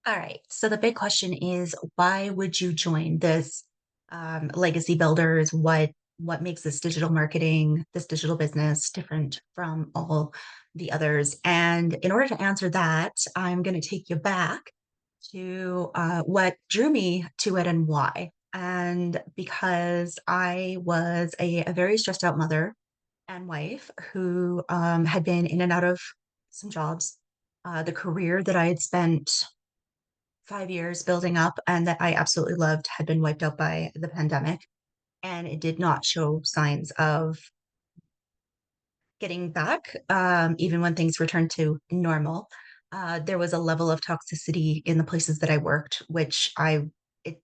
All right. So the big question is, why would you join this legacy builders? What makes this digital marketing, this digital business different from all the others? And in order to answer that, I'm going to take you back to what drew me to it and why. And because I was a very stressed out mother and wife who had been in and out of some jobs, the career that I had spent 5 years building up and that I absolutely loved had been wiped out by the pandemic. And it did not show signs of getting back, even when things returned to normal. There was a level of toxicity in the places that I worked, it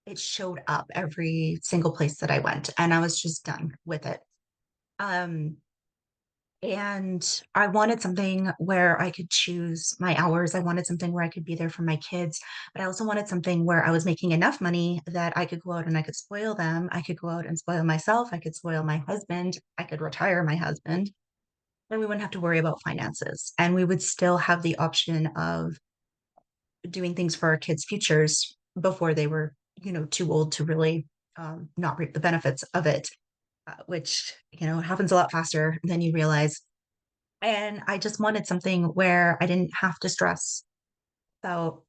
it showed up every single place that I went, and I was just done with it. Um, And I wanted something where I could choose my hours. I wanted something where I could be there for my kids, but I also wanted something where I was making enough money that I could go out and I could spoil them. I could go out and spoil myself. I could spoil my husband. I could retire my husband. And we wouldn't have to worry about finances. And we would still have the option of doing things for our kids' futures before they were, too old to really not reap the benefits of it, which, happens a lot faster than you realize. And I just wanted something where I didn't have to stress about,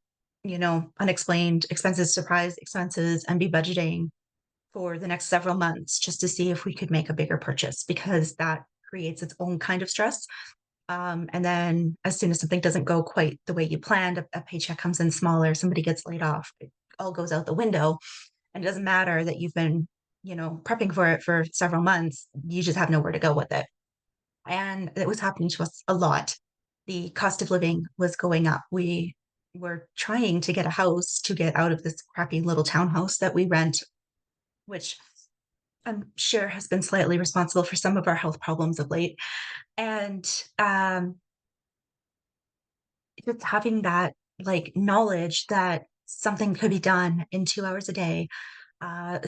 unexplained expenses, surprise expenses, and be budgeting for the next several months just to see if we could make a bigger purchase because that creates its own kind of stress. And then as soon as something doesn't go quite the way you planned, a paycheck comes in smaller, somebody gets laid off, it all goes out the window. And it doesn't matter that you've been, prepping for it for several months. You just have nowhere to go with it. And it was happening to us a lot. The cost of living was going up. We were trying to get a house to get out of this crappy little townhouse that we rent, which I'm sure has been slightly responsible for some of our health problems of late. And just having that knowledge that something could be done in 2 hours a day, uh,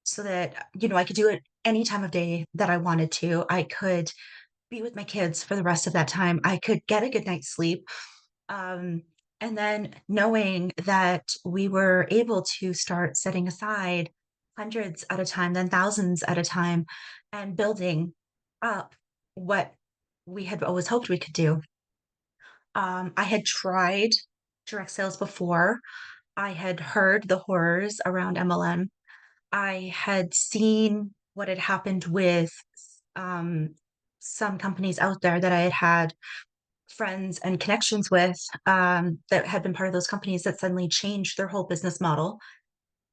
so that I could do it any time of day that I wanted to. I could be with my kids for the rest of that time. I could get a good night's sleep. Um, and then knowing that we were able to start setting aside hundreds at a time, then thousands at a time, and building up what we had always hoped we could do. I had tried direct sales before. I had heard the horrors around MLM. I had seen what had happened with um, some companies out there that I had had friends and connections with that had been part of those companies that suddenly changed their whole business model.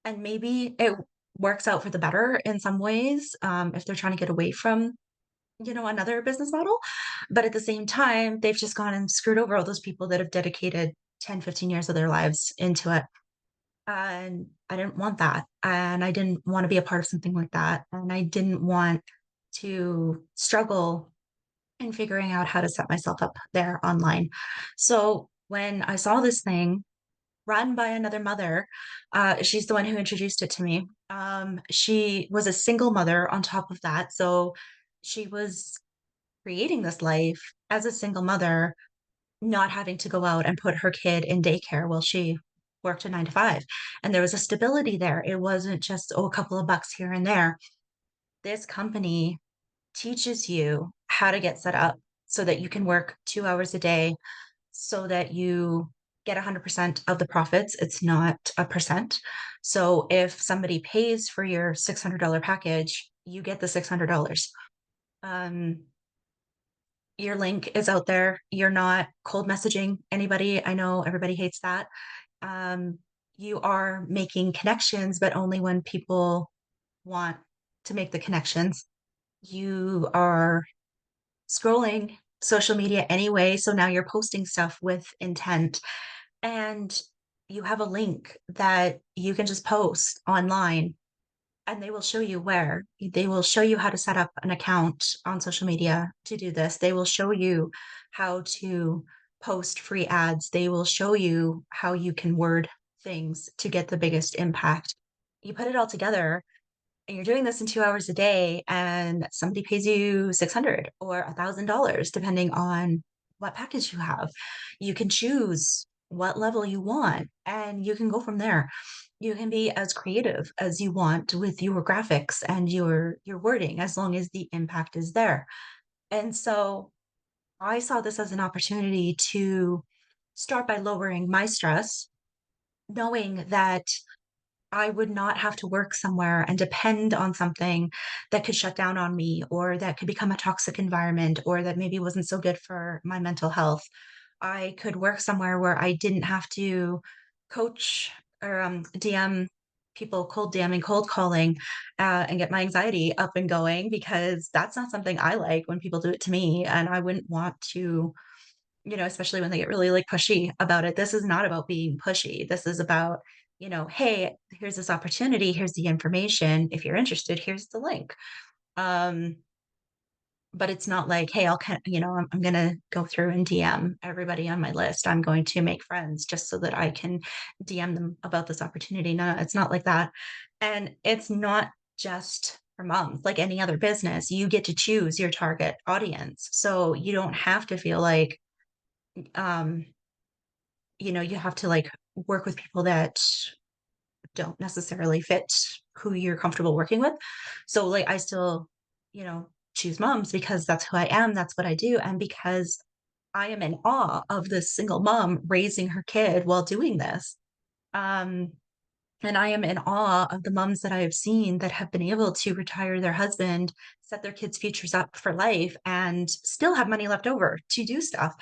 And maybe it works out for the better in some ways if they're trying to get away from, another business model. But at the same time, they've just gone and screwed over all those people that have dedicated 10, 15 years of their lives into it. And I didn't want that. And I didn't want to be a part of something like that. And I didn't want to struggle in figuring out how to set myself up there online. So when I saw this thing run by another mother, she's the one who introduced it to me. She was a single mother on top of that. So she was creating this life as a single mother, not having to go out and put her kid in daycare while she worked a 9 to 5. And there was a stability there. It wasn't just, oh, a couple of bucks here and there. This company teaches you how to get set up so that you can work 2 hours a day so that you get 100% of the profits. It's not a percent. So if somebody pays for your $600 package, you get the $600. Um, your link is out there. You're not cold messaging anybody. I know everybody hates that. Um, you are making connections, but only when people want to make the connections. You are scrolling social media anyway, so now you're posting stuff with intent, and you have a link that you can just post online, and they will show you where. They will show you how to set up an account on social media to do this. They will show you how to post free ads. They will show you how you can word things to get the biggest impact. You put it all together and you're doing this in 2 hours a day and somebody pays you 600 or $1,000 depending on what package you have. You can choose. what level you want, and you can go from there. You can be as creative as you want with your graphics and your wording as long as the impact is there. And so I saw this as an opportunity to start by lowering my stress, knowing that I would not have to work somewhere and depend on something that could shut down on me or that could become a toxic environment or that maybe wasn't so good for my mental health. I could work somewhere where I didn't have to coach or DM people, cold DMing, cold calling, and get my anxiety up and going because that's not something I like when people do it to me. And I wouldn't want to, especially when they get really, like, pushy about it. This is not about being pushy. This is about, "Hey, here's this opportunity. Here's the information. If you're interested, here's the link." Um, but it's not like, "Hey, I'm gonna go through and DM everybody on my list. I'm going to make friends just so that I can DM them about this opportunity." No, it's not like that. And it's not just for moms, like any other business. You get to choose your target audience. So you don't have to feel like, um you have to, like, work with people that don't necessarily fit who you're comfortable working with. So, like, I still, choose moms because that's who I am, that's what I do, and because I am in awe of this single mom raising her kid while doing this. Um, and I am in awe of the moms that I have seen that have been able to retire their husband, set their kids' futures up for life, and still have money left over to do stuff.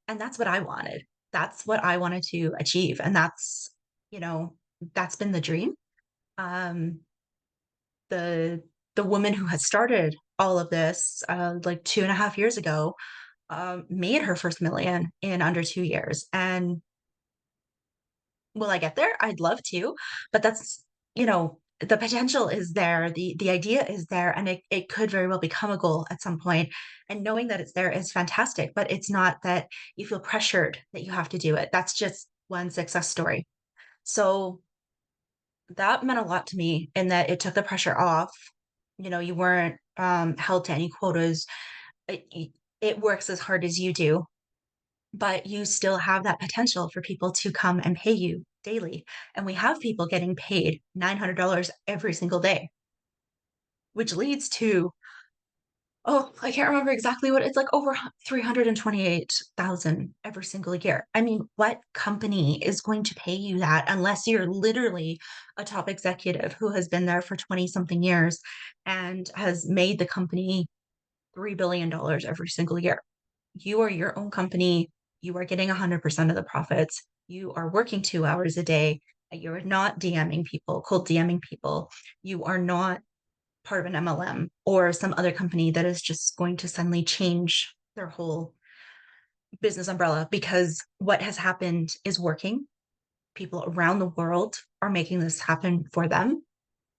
And that's what I wanted. That's what I wanted to achieve, and you know, that's been the dream. Um, the the woman who had started all of this, like 2.5 years ago, made her first million in under 2 years, and will I get there? I'd love to, but the potential is there, the idea is there, and it could very well become a goal at some point, and knowing that it's there is fantastic, but it's not that you feel pressured that you have to do it. That's just one success story. So, that meant a lot to me in that it took the pressure off. You weren't, held to any quotas. It works as hard as you do, but you still have that potential for people to come and pay you daily. And we have people getting paid $900 every single day, which leads to, oh, I can't remember exactly what it's like, over 328,000 every single year. I mean, what company is going to pay you that unless you're literally a top executive who has been there for 20 something years and has made the company $3 billion every single year? You are your own company. You are getting 100% of the profits. You are working 2 hours a day. You're not DMing people, cold DMing people. You are not part of an MLM or some other company that is just going to suddenly change their whole business umbrella because what has happened is working. People around the world are making this happen for them.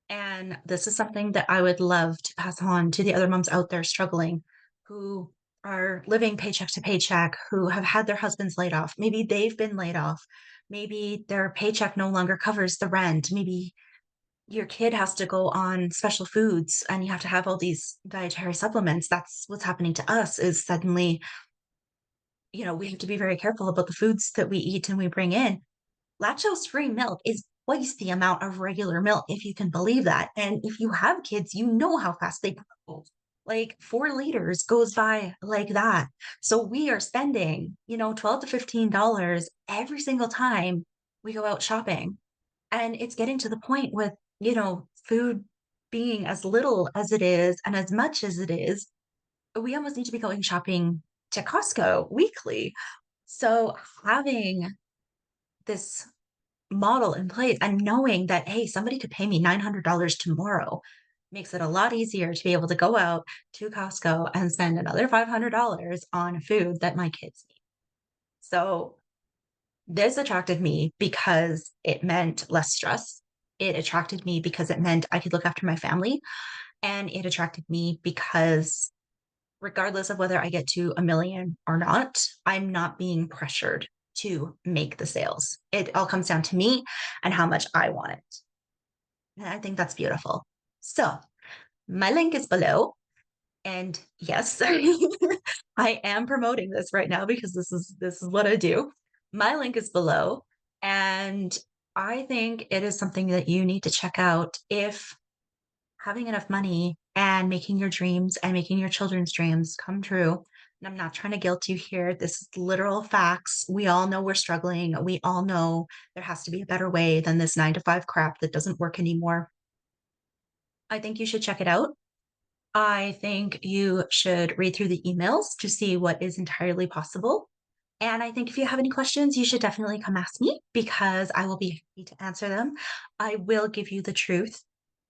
And this is something that I would love to pass on to the other moms out there struggling who are living paycheck to paycheck, who have had their husbands laid off. Maybe they've been laid off. Maybe their paycheck no longer covers the rent. Maybe your kid has to go on special foods and you have to have all these dietary supplements. That's what's happening to us is suddenly, we have to be very careful about the foods that we eat and we bring in. Lactose-free milk is twice the amount of regular milk, if you can believe that, and if you have kids, you know how fast they grow. Like, 4 liters goes by like that. So we are spending, 12 to $15 every single time we go out shopping, and it's getting to the point with, food being as little as it is and as much as it is, we almost need to be going shopping to Costco weekly. So having this model in place and knowing that, hey, somebody could pay me $900 tomorrow makes it a lot easier to be able to go out to Costco and spend another $500 on food that my kids need. So this attracted me because it meant less stress. It attracted me because it meant I could look after my family. And it attracted me because regardless of whether I get to a million or not, I'm not being pressured to make the sales. It all comes down to me and how much I want it. And I think that's beautiful. So my link is below. And yes, I am promoting this right now because this is what I do. My link is below, and I think it is something that you need to check out if having enough money and making your dreams and making your children's dreams come true. And I'm not trying to guilt you here. This is literal facts. We all know we're struggling. We all know there has to be a better way than this 9 to 5 crap that doesn't work anymore. I think you should check it out. I think you should read through the emails to see what is entirely possible. And I think if you have any questions, you should definitely come ask me because I will be happy to answer them. I will give you the truth.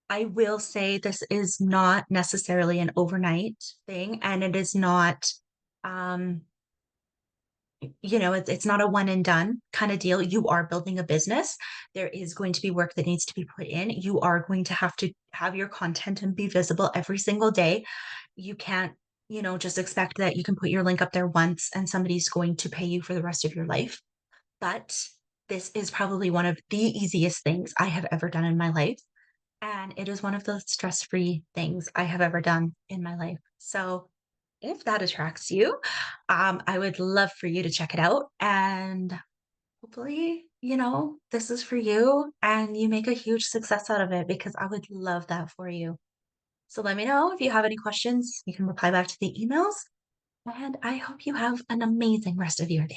I will say this is not necessarily an overnight thing, and it is not, um, it's not a one and done kind of deal. You are building a business. There is going to be work that needs to be put in. You are going to have your content and be visible every single day. You can't, just expect that you can put your link up there once and somebody's going to pay you for the rest of your life. But this is probably one of the easiest things I have ever done in my life. And it is one of the stress-free things I have ever done in my life. So if that attracts you, I would love for you to check it out. And hopefully, this is for you and you make a huge success out of it because I would love that for you. So let me know if you have any questions. You can reply back to the emails. And I hope you have an amazing rest of your day.